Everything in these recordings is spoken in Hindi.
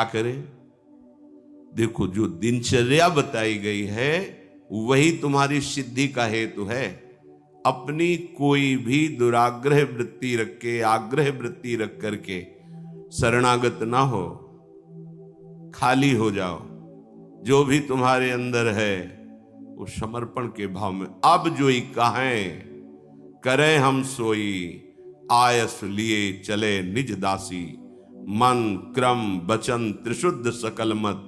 क्या करें? देखो, जो दिनचर्या बताई गई है वही तुम्हारी सिद्धि का हेतु है। अपनी कोई भी दुराग्रह वृत्ति रख के, आग्रह वृत्ति रख करके शरणागत ना हो, खाली हो जाओ। जो भी तुम्हारे अंदर है वो समर्पण के भाव में, अब जोई कहें करें हम सोई, आयस लिए चले निज दासी, मन क्रम वचन त्रिशुद्ध सकल मत,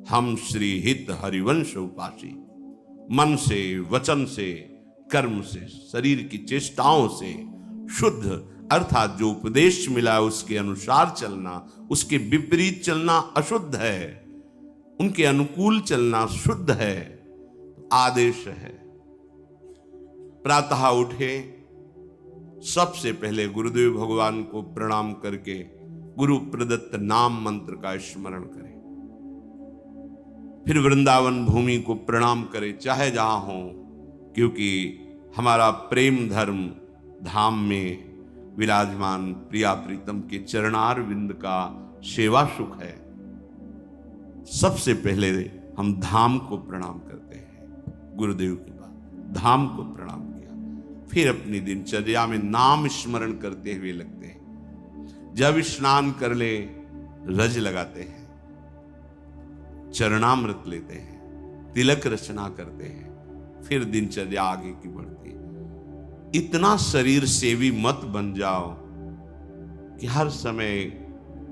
हम श्री हित हरिवंश उपासी। मन से, वचन से, कर्म से, शरीर की चेष्टाओं से शुद्ध, अर्थात जो उपदेश मिला है उसके अनुसार चलना, उसके विपरीत चलना अशुद्ध है, उनके अनुकूल चलना शुद्ध है, आदेश है। प्रातः उठे, सबसे पहले गुरुदेव भगवान को प्रणाम करके गुरु प्रदत्त नाम मंत्र का स्मरण करें। फिर वृंदावन भूमि को प्रणाम करें, चाहे जहां हो, क्योंकि हमारा प्रेम धर्म धाम में विराजमान प्रिया प्रीतम के चरणार विंद का सेवा सुख है। सबसे पहले हम धाम को प्रणाम करते हैं, गुरुदेव के बाद धाम को प्रणाम किया, फिर अपनी दिनचर्या में नाम स्मरण करते हुए लगते हैं। जब स्नान कर ले रज लगाते हैं, चरणामृत लेते हैं, तिलक रचना करते हैं, फिर दिनचर्या आगे की बढ़ती है। इतना शरीर सेवी मत बन जाओ कि हर समय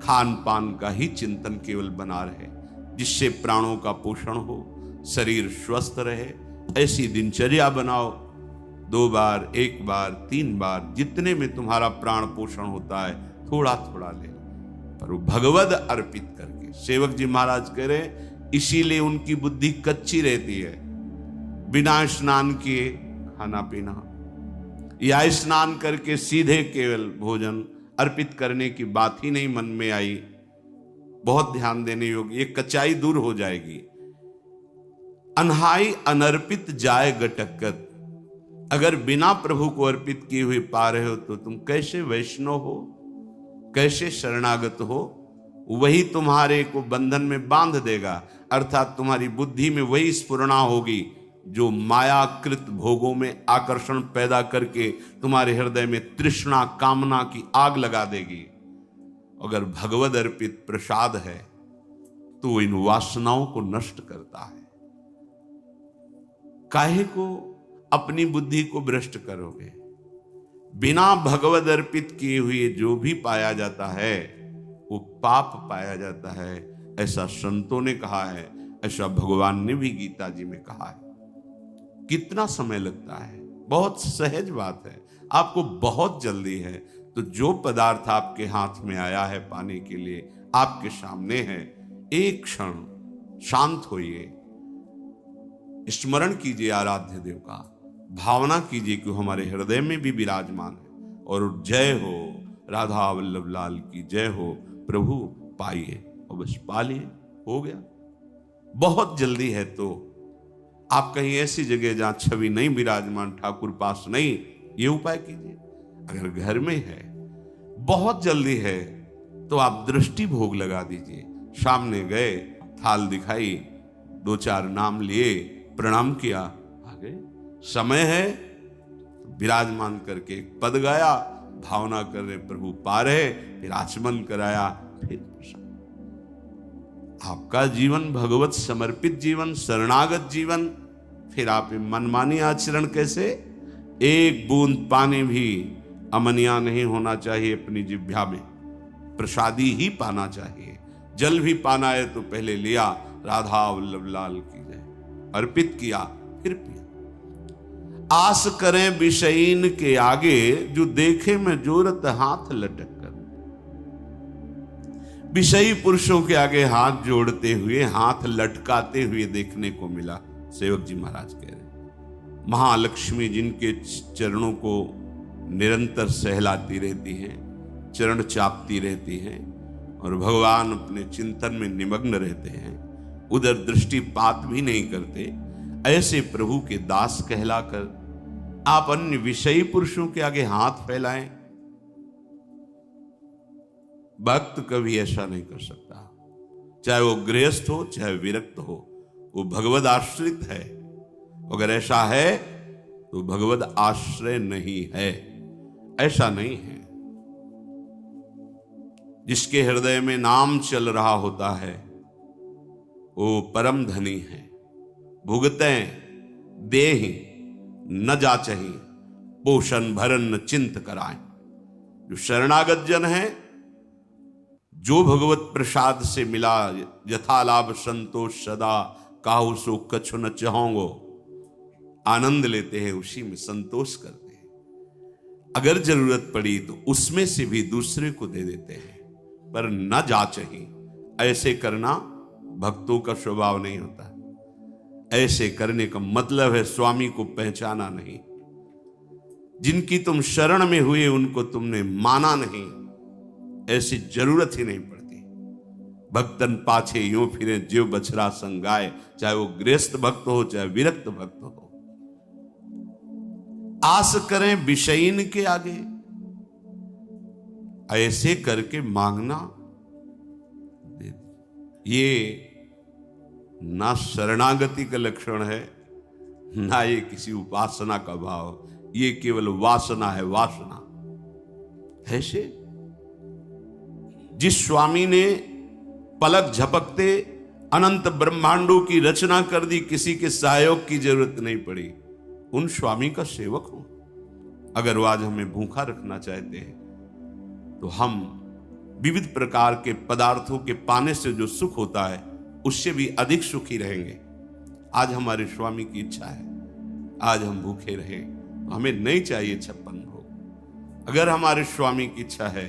खान पान का ही चिंतन केवल बना रहे, जिससे प्राणों का पोषण हो, शरीर स्वस्थ रहे। ऐसी दिनचर्या बनाओ। 2 बार, 1 बार, 3 बार, जितने में तुम्हारा प्राण पोषण होता है थोड़ा थोड़ा ले, पर वो भगवद अर्पित करके। सेवक जी महाराज कह रहे, इसीलिए उनकी बुद्धि कच्ची रहती है। बिना स्नान किए खाना पीना, या स्नान करके सीधे केवल भोजन अर्पित करने की बात ही नहीं मन में आई, बहुत ध्यान देने योग्य, ये कच्चाई दूर हो जाएगी। अनहाई अनर्पित जाए गटकत, अगर बिना प्रभु को अर्पित किए हुए पा रहे हो तो तुम कैसे वैष्णव हो, कैसे शरणागत हो? वही तुम्हारे को बंधन में बांध देगा, अर्थात तुम्हारी बुद्धि में वही स्फुरणा होगी जो मायाकृत भोगों में आकर्षण पैदा करके तुम्हारे हृदय में तृष्णा कामना की आग लगा देगी। अगर भगवद अर्पित प्रसाद है तो इन वासनाओं को नष्ट करता है। काहे को अपनी बुद्धि को भ्रष्ट करोगे? बिना भगवद अर्पित किए हुए जो भी पाया जाता है वो पाप पाया जाता है, ऐसा संतों ने कहा है, ऐसा भगवान ने भी गीता जी में कहा है। कितना समय लगता है? बहुत सहज बात है, आपको बहुत जल्दी है। तो जो पदार्थ आपके हाथ में आया है पाने के लिए, आपके सामने है, एक क्षण शांत होइए, स्मरण कीजिए आराध्य देव का, भावना कीजिए कि हमारे हृदय में भी विराजमान है, और जय हो राधा वल्लभ लाल की जय हो, प्रभु पाइए, और बस पा लिए, हो गया। बहुत जल्दी है तो आप कहीं ऐसी जगह जहां छवि नहीं विराजमान, ठाकुर पास नहीं, ये उपाय कीजिए। अगर घर में है, बहुत जल्दी है, तो आप दृष्टि भोग लगा दीजिए। सामने गए, थाल दिखाई, 2-4 नाम लिए, प्रणाम किया, आ गए। समय है विराजमान करके एक पद गाया, भावना कर रहे प्रभु पा रहे, फिर आचमन कराया, फिर आपका जीवन भगवत समर्पित जीवन, शरणागत जीवन। फिर आप मनमानी आचरण कैसे? एक बूंद पानी भी अमनिया नहीं होना चाहिए अपनी जिह्वा में, प्रसादी ही पाना चाहिए। जल भी पाना है तो पहले लिया, राधा वल्लभ लाल की जय, अर्पित किया, फिर पिया। आस करें विषयीन के आगे, जो देखे में जोरत हाथ लटक कर। विषयी पुरुषों के आगे हाथ जोड़ते हुए, हाथ लटकाते हुए देखने को मिला। सेवक जी महाराज कह रहे, महालक्ष्मी जिनके चरणों को निरंतर सहलाती रहती हैं, चरण चापती रहती हैं, और भगवान अपने चिंतन में निमग्न रहते हैं, उधर दृष्टिपात भी नहीं करते, ऐसे प्रभु के दास कहलाकर आप अन्य विषयी पुरुषों के आगे हाथ फैलाएं? भक्त कभी ऐसा नहीं कर सकता। चाहे वो गृहस्थ हो चाहे विरक्त हो, वो भगवद आश्रित है। अगर ऐसा है तो भगवद आश्रय नहीं है, ऐसा नहीं है। जिसके हृदय में नाम चल रहा होता है वो परम धनी है। भुगतें देहि न जाचहि, पोषण भरन न चिंत कराएं। जो शरणागत जन है, जो भगवत प्रसाद से मिला, यथा लाभ संतोष सदा, काहू सो कछु न चाहोगो, आनंद लेते हैं, उसी में संतोष करते हैं। अगर जरूरत पड़ी तो उसमें से भी दूसरे को दे देते हैं, पर न जाचहि। ऐसे करना भक्तों का स्वभाव नहीं होता। ऐसे करने का मतलब है स्वामी को पहचाना नहीं। जिनकी तुम शरण में हुए उनको तुमने माना नहीं, ऐसी जरूरत ही नहीं पड़ती। भक्तन पाछे यूं फिरे ज्यो बछड़ा संगाए, चाहे वो गृहस्थ भक्त हो चाहे विरक्त भक्त हो। आस करें विषयीन के आगे, ऐसे करके मांगना, ये ना शरणागति का लक्षण है, ना ये किसी उपासना का भाव, ये केवल वासना है, वासना। ऐसे जिस स्वामी ने पलक झपकते अनंत ब्रह्मांडों की रचना कर दी, किसी के सहयोग की जरूरत नहीं पड़ी, उन स्वामी का सेवक हो। अगर वो आज हमें भूखा रखना चाहते हैं तो हम विविध प्रकार के पदार्थों के पाने से जो सुख होता है उससे भी अधिक सुखी रहेंगे। आज हमारे स्वामी की इच्छा है, आज हम भूखे रहें, हमें नहीं चाहिए 56 भोग। अगर हमारे स्वामी की इच्छा है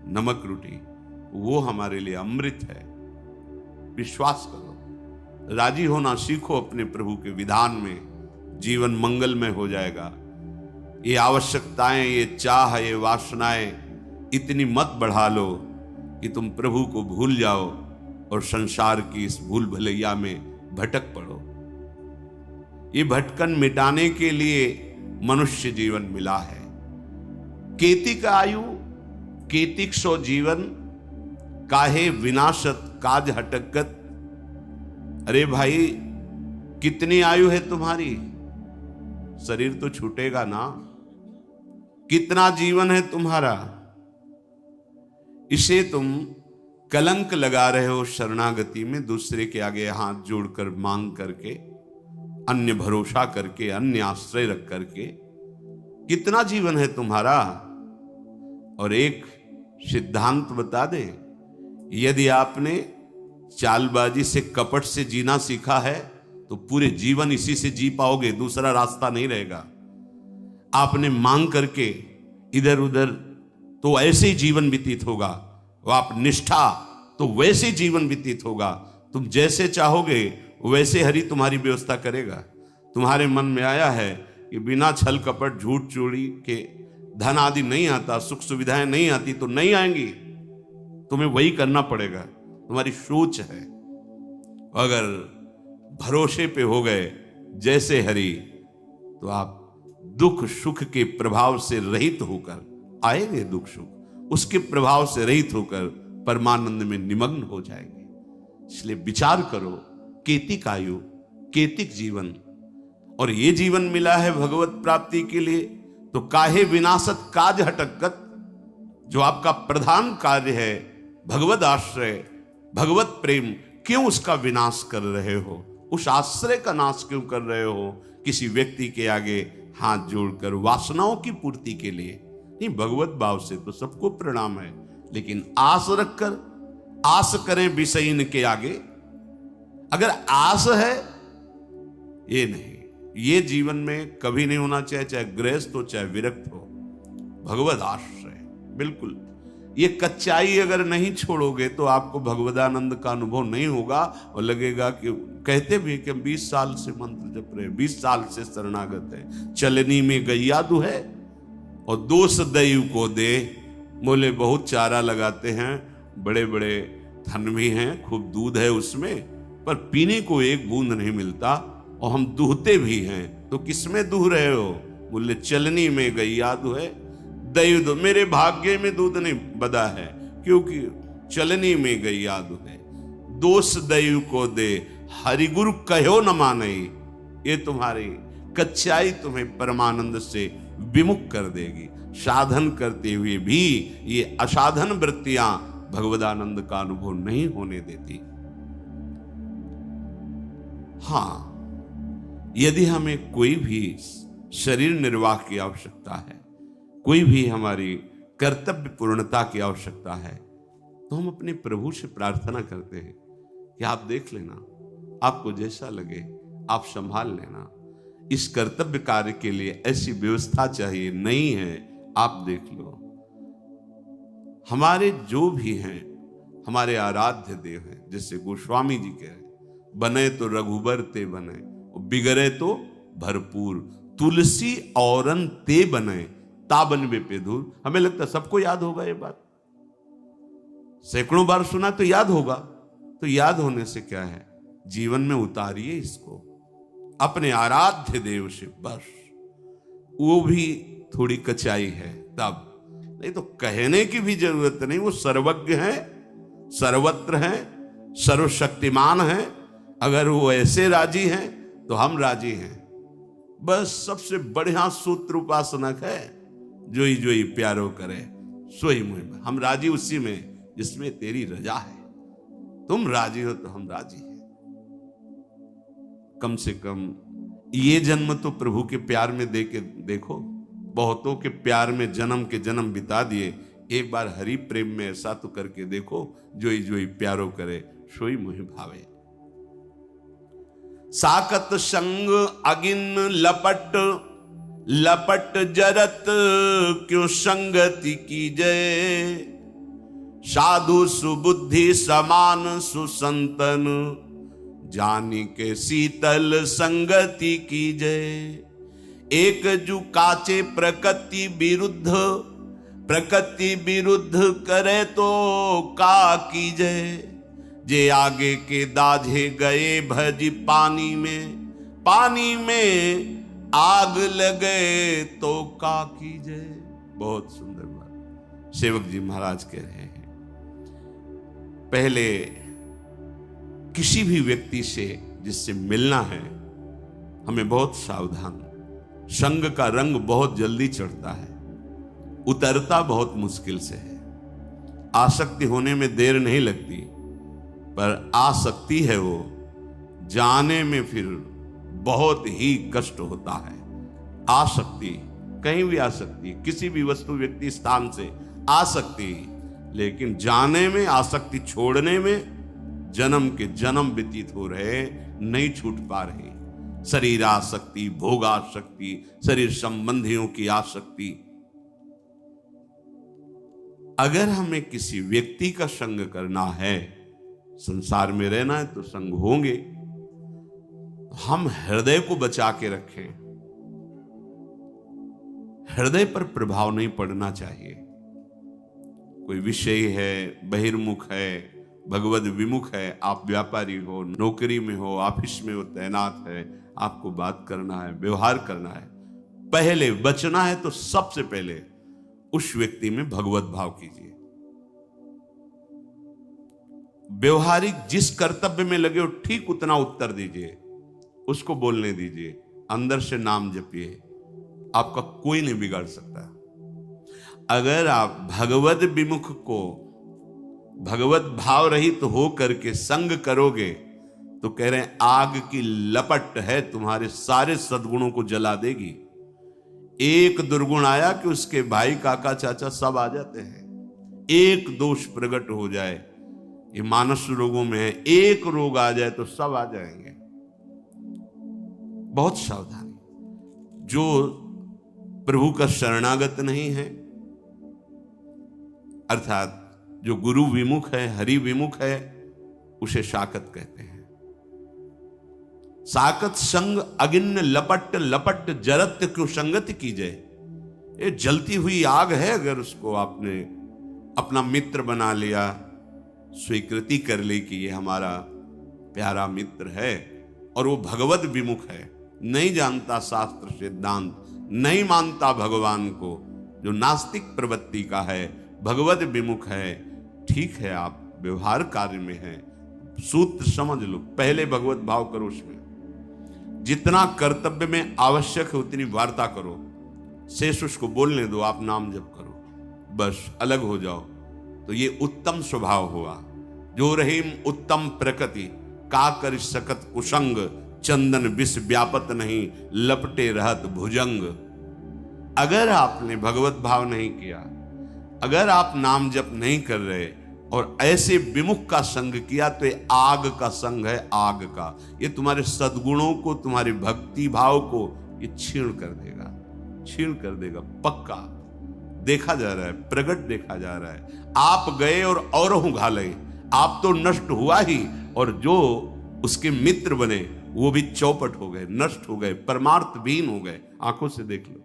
नमक रोटी, वो हमारे लिए अमृत है। विश्वास करो, राजी होना सीखो अपने प्रभु के विधान में, जीवन मंगलमय हो जाएगा। ये आवश्यकताएं, ये चाह, ये वासनाएं इतनी मत बढ़ा लो कि तुम प्रभु को भूल जाओ और संसार की इस भूल भलैया में भटक पड़ो। ये भटकन मिटाने के लिए मनुष्य जीवन मिला है। केतिक आयु केतिक सो जीवन, काहे विनाशत काज हटकत। अरे भाई, कितनी आयु है तुम्हारी? शरीर तो छूटेगा ना। कितना जीवन है तुम्हारा? इसे तुम कलंक लगा रहे हो शरणागति में, दूसरे के आगे हाथ जोड़कर मांग करके, अन्य भरोसा करके, अन्य आश्रय रख करके। कितना जीवन है तुम्हारा? और एक सिद्धांत बता दे, यदि आपने चालबाजी से, कपट से जीना सीखा है तो पूरे जीवन इसी से जी पाओगे, दूसरा रास्ता नहीं रहेगा। आपने मांग करके इधर उधर तो ऐसे ही जीवन व्यतीत होगा, वो आप निष्ठा तो वैसे जीवन व्यतीत होगा। तुम जैसे चाहोगे वैसे हरि तुम्हारी व्यवस्था करेगा। तुम्हारे मन में आया है कि बिना छल कपट झूठ चोरी के धन आदि नहीं आता, सुख सुविधाएं नहीं आती, तो नहीं आएंगी, तुम्हें वही करना पड़ेगा। तुम्हारी सोच है। अगर भरोसे पे हो गए जैसे हरि, तो आप दुख सुख के प्रभाव से रहित होकर आएंगे, दुख सुख उसके प्रभाव से रहित होकर परमानंद में निमग्न हो जाएंगे। इसलिए विचार करो, केतिक आयु केतिक जीवन, और ये जीवन मिला है भगवत प्राप्ति के लिए, तो काहे विनाशत काज हटकत। जो आपका प्रधान कार्य है भगवत आश्रय, भगवत प्रेम, क्यों उसका विनाश कर रहे हो? उस आश्रय का नाश क्यों कर रहे हो? किसी व्यक्ति के आगे हाथ जोड़कर वासनाओं की पूर्ति के लिए नहीं। भगवत भाव से तो सबको प्रणाम है, लेकिन आस रखकर, आस करें विषयीन के आगे। अगर आस है, ये नहीं, ये जीवन में कभी नहीं होना चाहिए, चाहे गृहस्थ हो चाहे विरक्त हो। भगवत आश्रय बिल्कुल। ये कच्चाई अगर नहीं छोड़ोगे तो आपको भगवदानंद का अनुभव नहीं होगा, और लगेगा कि कहते भी कि हम 20 साल से मंत्र जप रहे, 20 साल से शरणागत है, चलनी में गैया दुहे और दोष दैव को दे। बोले बहुत चारा लगाते हैं, बड़े बड़े थन भी हैं, खूब दूध है उसमें, पर पीने को एक बूंद नहीं मिलता, और हम दूहते भी हैं। तो किसमें दूह रहे हो? बोले चलनी में गैया दुहे, दैव दो। मेरे भाग्य में दूध नहीं बदा है, क्योंकि चलनी में गैया दुहे, दोष दैव को दे, हरिगुरु कहो न मानई। ये तुम्हारी कच्चाई तुम्हें परमानंद से विमुख कर देगी। साधन करते हुए भी ये असाधन वृत्तियां भगवदानंद का अनुभव नहीं होने देती। हां, यदि हमें कोई भी शरीर निर्वाह की आवश्यकता है, कोई भी हमारी कर्तव्य पूर्णता की आवश्यकता है, तो हम अपने प्रभु से प्रार्थना करते हैं कि आप देख लेना, आपको जैसा लगे आप संभाल लेना। इस कर्तव्य कार्य के लिए ऐसी व्यवस्था चाहिए, नहीं है आप देख लो। हमारे जो भी हैं, हमारे आराध्य देव हैं, जैसे गोस्वामी जी कह रहे, बने तो रघुबर ते बने, बिगड़े तो भरपूर, तुलसी औरन ते बने, ताबन वे पे दूर। हमें लगता है सबको याद होगा ये बात, सैकड़ों बार सुना तो याद होगा। तो याद होने से क्या है, जीवन में उतारिए इसको अपने आराध्य देव से, बस। वो भी थोड़ी कचाई है तब, नहीं तो कहने की भी जरूरत नहीं। वो सर्वज्ञ है, सर्वत्र है, सर्वशक्तिमान है। अगर वो ऐसे राजी हैं तो हम राजी हैं। बस सबसे बढ़िया सूत्र उपासनक है, जोई जोई प्यारो करे सोई मुझे। हम राजी उसी में जिसमें तेरी रजा है। तुम राजी हो तो हम राजी हैं। कम से कम ये जन्म तो प्रभु के प्यार में दे के देखो। बहुतों के प्यार में जन्म के जन्म बिता दिए, एक बार हरि प्रेम में ऐसा तो करके देखो, जोई जोई प्यारो करे सोई मुहि भावे। साकत संग अगिन लपट, लपट जरत क्यों संगति की जय। साधु सुबुद्धि समान सुसंतन, जानी के शीतल संगति की जय। एक जू काचे प्रकृति विरुद्ध, प्रकृति विरुद्ध करे तो का की जय। जे आगे के दाझे गए भज पानी में, पानी में आग लगे तो का की जय। बहुत सुंदर बात सेवक जी महाराज कह रहे हैं। पहले किसी भी व्यक्ति से जिससे मिलना है, हमें बहुत सावधान। संग का रंग बहुत जल्दी चढ़ता है, उतरता बहुत मुश्किल से है। आसक्ति होने में देर नहीं लगती, पर आसक्ति है वो जाने में फिर बहुत ही कष्ट होता है। आसक्ति कहीं भी आ सकती है, किसी भी वस्तु व्यक्ति स्थान से आ सकती है, लेकिन जाने में, आसक्ति छोड़ने में जन्म के जन्म व्यतीत हो रहे, नहीं छूट पा रहे। शरीर आसक्ति, भोग आसक्ति, शरीर संबंधियों की आसक्ति। अगर हमें किसी व्यक्ति का संग करना है, संसार में रहना है, तो संग होंगे। हम हृदय को बचा के रखें। हृदय पर प्रभाव नहीं पड़ना चाहिए। कोई विषय है, बहिर्मुख है, भगवद विमुख है, आप व्यापारी हो, नौकरी में हो, ऑफिस में हो, तैनात है, आपको बात करना है, व्यवहार करना है, पहले बचना है तो सबसे पहले उस व्यक्ति में भगवत भाव कीजिए। व्यवहारिक जिस कर्तव्य में लगे हो ठीक उतना उत्तर दीजिए, उसको बोलने दीजिए, अंदर से नाम जपिए। आपका कोई नहीं बिगाड़ सकता। अगर आप भगवत विमुख को भगवत भाव रहित तो हो करके संग करोगे, तो कह रहे हैं आग की लपट है, तुम्हारे सारे सद्गुणों को जला देगी। एक दुर्गुण आया कि उसके भाई, काका, चाचा सब आ जाते हैं। एक दोष प्रकट हो जाए, ये मानस रोगों में है, एक रोग आ जाए तो सब आ जाएंगे। बहुत सावधानी। जो प्रभु का शरणागत नहीं है, अर्थात जो गुरु विमुख है, हरि विमुख है, उसे साकत कहते हैं। साकत संग अगिन्न लपट, लपट जरत क्यों संगति की जाए। ये जलती हुई आग है, अगर उसको आपने अपना मित्र बना लिया, स्वीकृति कर ली कि ये हमारा प्यारा मित्र है, और वो भगवत विमुख है, नहीं जानता शास्त्र सिद्धांत, नहीं मानता भगवान को, जो नास्तिक प्रवृत्ति का है, भगवत विमुख है, ठीक है आप व्यवहार कार्य में हैं, सूत्र समझ लो, पहले भगवत भाव करो, उसमें जितना कर्तव्य में आवश्यक है उतनी वार्ता करो, शेष उसको बोलने दो, आप नाम जप करो, बस अलग हो जाओ। तो ये उत्तम स्वभाव हुआ। जो रहीम उत्तम प्रकृति, का कर सकत कुसंग, चंदन विष व्यापत नहीं, लपटे रहत भुजंग। अगर आपने भगवत भाव नहीं किया, अगर आप नाम जप नहीं कर रहे और ऐसे विमुख का संग किया, तो ये आग का संग है, आग का। ये तुम्हारे सद्गुणों को, तुम्हारे भक्ति भाव को ये छीण कर देगा, छीण कर देगा, पक्का देखा जा रहा है, प्रगट देखा जा रहा है। आप गए और औरों घाले, आप तो नष्ट हुआ ही, और जो उसके मित्र बने वो भी चौपट हो गए, नष्ट हो गए, परमार्थ विहीन हो गए। आंखों से देख लो।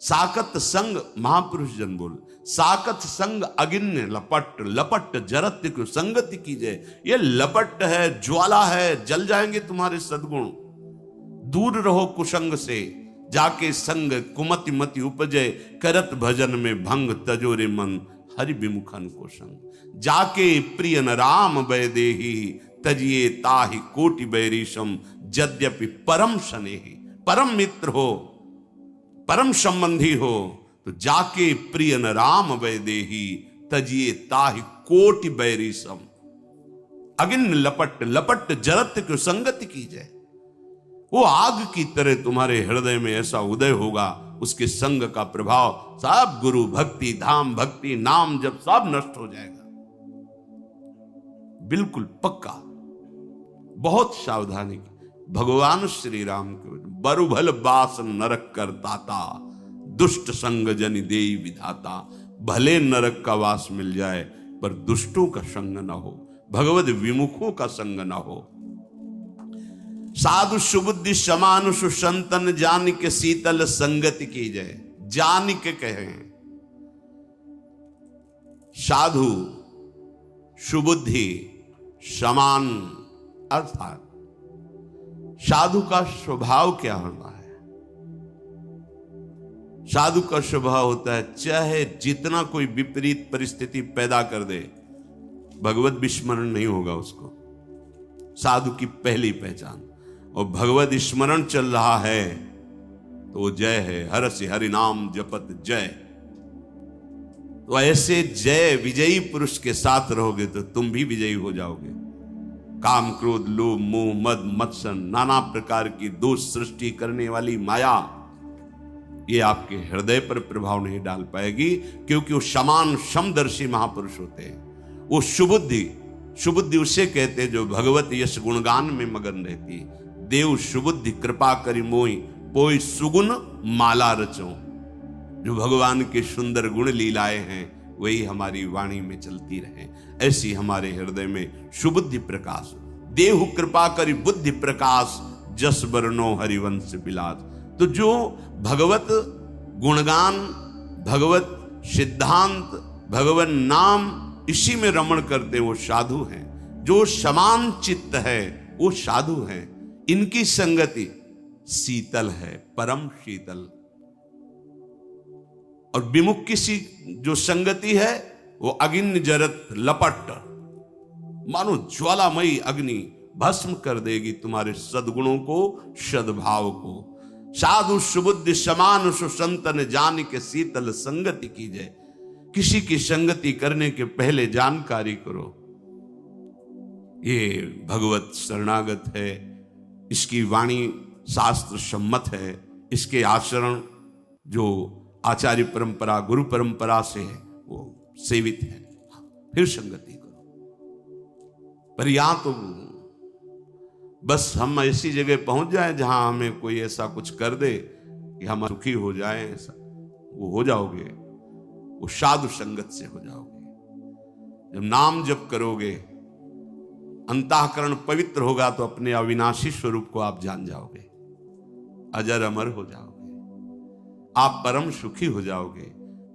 साकत संग, महापुरुष जन बोल, साकत संग अगिन्य लपट, लपट जरत को संगति कीजिए। ये लपट है, ज्वाला है, जल जाएंगे तुम्हारे सद्गुण। दूर रहो कुसंग से, जाके संग कुमति मति उपजे, करत भजन में भंग, तजोरे मन हरि विमुखन को संग। जाके प्रिय न राम वैदेही, तजिए ताहि कोटि बैरीशम, यद्यपि परम स्नेही। परम मित्र हो, परम संबंधी हो, तो जाके प्रिय न राम वैदेही, तजिए ताहि कोटि बैरीशम। अगिन लपट, लपट जरत को संगति कीजिए। वो आग की तरह तुम्हारे हृदय में ऐसा उदय होगा, उसके संग का प्रभाव सब गुरु भक्ति, धाम भक्ति, नाम जब सब नष्ट हो जाएगा, बिल्कुल पक्का। बहुत सावधानी की। भगवान श्री राम के बरुभल बास नरक कर दाता, दुष्ट संग जनि देई विधाता। भले नरक का वास मिल जाए, पर दुष्टों का संग न हो, भगवत विमुखों का संग न हो। साधु सुबुद्धि समानुष संतन, जान के शीतल संगति की जय। जान के कहे साधु सुबुद्धि समान, अर्थात साधु का स्वभाव क्या होना है? साधु का स्वभाव होता है, चाहे जितना कोई विपरीत परिस्थिति पैदा कर दे, भगवत विस्मरण नहीं होगा उसको। साधु की पहली पहचान। और भगवत स्मरण चल रहा है तो जय है, हर से हरि नाम जपत जय। तो ऐसे जय विजयी पुरुष के साथ रहोगे तो तुम भी विजयी हो जाओगे। काम क्रोध लोभ मोह मद मत्सर, नाना प्रकार की दोष सृष्टि करने वाली माया, ये आपके हृदय पर प्रभाव नहीं डाल पाएगी, क्योंकि वो समान समदर्शी महापुरुष होते हैं। वो सुबुद्धि, सुबुद्धि उसे कहते हैं जो भगवत यश गुणगान में मगन रहती है। देव सुबुद्धि कृपा करी मोई, पोई सुगुण माला रचो। जो भगवान के सुंदर गुण लीलाएं हैं वही हमारी वाणी में चलती रहे, ऐसी हमारे हृदय में सुबुद्धि प्रकाश। देव कृपा करी बुद्धि प्रकाश, जस बरनो हरिवंश विलास। तो जो भगवत गुणगान, भगवत सिद्धांत, भगवत नाम, इसी में रमण करते वो साधु हैं। जो समान चित्त है वो साधु हैं। इनकी संगति शीतल है, परम शीतल। और विमुख की जो संगति है वो अग्नि जरत लपट, मानो ज्वालामयी अग्नि भस्म कर देगी तुम्हारे सद्गुणों को, सद्भाव को। साधु सुबुद्धि समान सुसंतन, जान के शीतल संगति कीजिए। किसी की संगति करने के पहले जानकारी करो, ये भगवत शरणागत है, इसकी वाणी शास्त्र सम्मत है, इसके आचरण जो आचार्य परंपरा गुरु परंपरा से है वो सेवित है, फिर संगति करो। पर यहां तो बस हम ऐसी जगह पहुंच जाए जहां हमें कोई ऐसा कुछ कर दे कि हम सुखी हो जाए, ऐसा वो हो जाओगे, वो साधु संगत से हो जाओगे। जब नाम जप करोगे, अंतःकरण पवित्र होगा, तो अपने अविनाशी स्वरूप को आप जान जाओगे, अजर अमर हो जाओगे, आप परम सुखी हो जाओगे,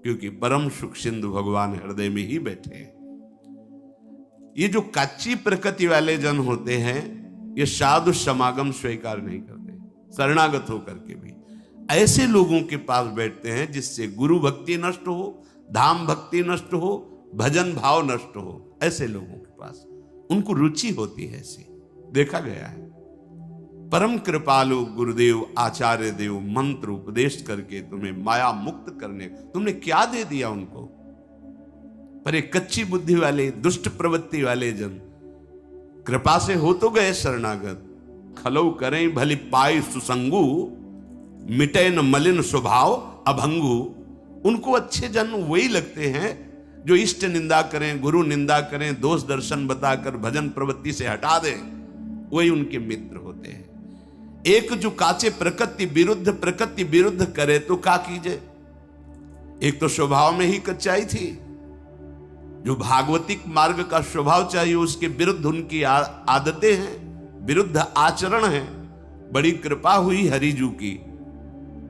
क्योंकि परम सुख सिंधु भगवान हृदय में ही बैठे हैं। ये जो कच्ची प्रकृति वाले जन होते हैं, ये साधु समागम स्वीकार नहीं करते, शरणागत होकर के भी ऐसे लोगों के पास बैठते हैं जिससे गुरु भक्ति नष्ट हो, धाम भक्ति नष्ट हो, भजन भाव नष्ट हो। ऐसे लोगों के पास उनको रुचि होती है ऐसी, देखा गया है। परम कृपालु गुरुदेव आचार्य देव मंत्र उपदेश करके तुम्हें माया मुक्त करने, तुमने क्या दे दिया उनको? पर एक कच्ची बुद्धि वाले, दुष्ट प्रवृत्ति वाले जन कृपा से हो तो गए शरणागत। खलौ करें भली पाई सुसंगु, मिटे न मलिन स्वभाव अभंगु। उनको अच्छे जन वही लगते हैं जो इष्ट निंदा करें, गुरु निंदा करें, दोष दर्शन बताकर भजन प्रवृत्ति से हटा दें, वही उनके मित्र होते हैं। एक जो काचे प्रकृति विरुद्ध करे तो क्या कीजिए। एक तो स्वभाव में ही कच्चाई थी, जो भागवतिक मार्ग का स्वभाव चाहिए उसके विरुद्ध उनकी आदतें हैं, विरुद्ध आचरण है। बड़ी कृपा हुई हरिजू की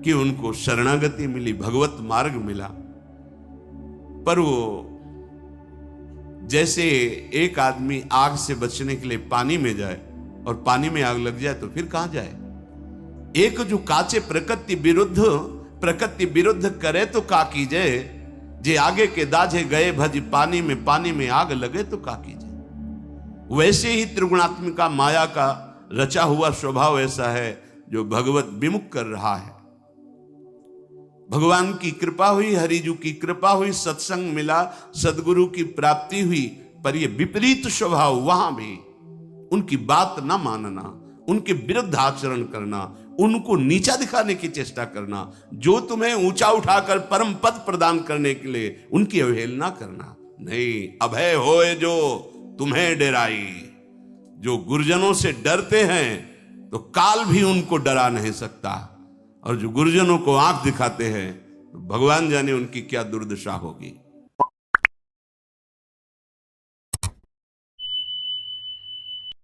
कि उनको शरणागति मिली, भगवत मार्ग मिला। पर वो जैसे एक आदमी आग से बचने के लिए पानी में जाए और पानी में आग लग जाए तो फिर कहां जाए। एक जो काचे प्रकृति विरुद्ध करे तो का कीजिए, जे आगे के दाझे गए भज पानी में आग लगे तो का कीजिए। वैसे ही त्रिगुणात्मिका माया का रचा हुआ स्वभाव ऐसा है जो भगवत विमुख कर रहा है। भगवान की कृपा हुई, हरिजू की कृपा हुई, सत्संग मिला, सदगुरु की प्राप्ति हुई, पर यह विपरीत स्वभाव वहां भी उनकी बात न मानना, उनके विरुद्ध आचरण करना, उनको नीचा दिखाने की चेष्टा करना, जो तुम्हें ऊंचा उठाकर परम पद प्रदान करने के लिए उनकी अवहेलना करना। नहीं, अभय होए जो तुम्हें डराई। जो गुरुजनों से डरते हैं तो काल भी उनको डरा नहीं सकता, और जो गुरुजनों को आंख दिखाते हैं तो भगवान जाने उनकी क्या दुर्दशा होगी।